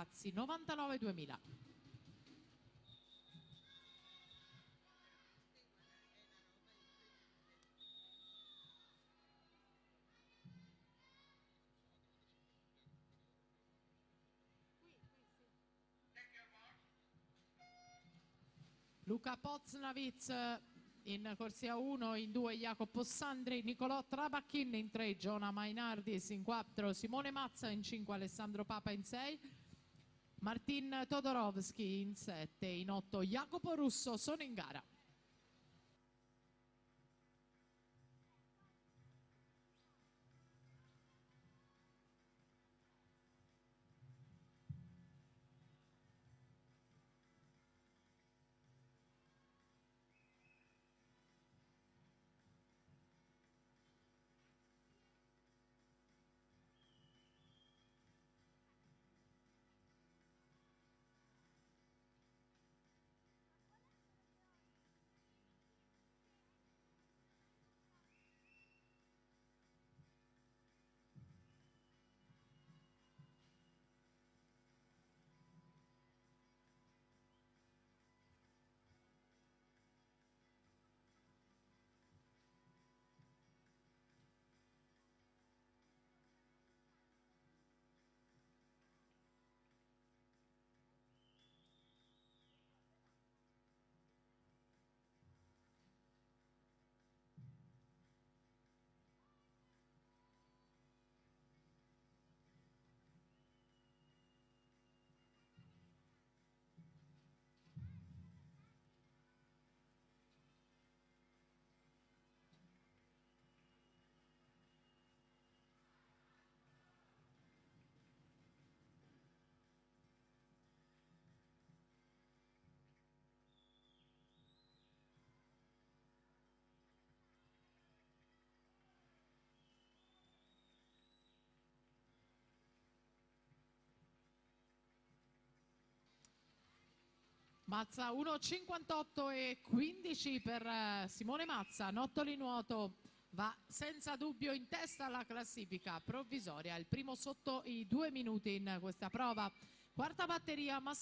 ragazzi, 99-2000. Luca Poznavitz in corsia 1, in 2 Jacopo Sandri, Nicolò Trabacchin in 3, Giona Mainardis in 4, Simone Mazza in 5, Alessandro Papa in 6, Martin Todorovski in 7, in 8 Jacopo Russo sono in gara. Mazza 1,58,15 per Simone Mazza, Nottoli Nuoto va senza dubbio in testa alla classifica provvisoria, il primo sotto i 2 minuti in questa prova. Quarta batteria maschile.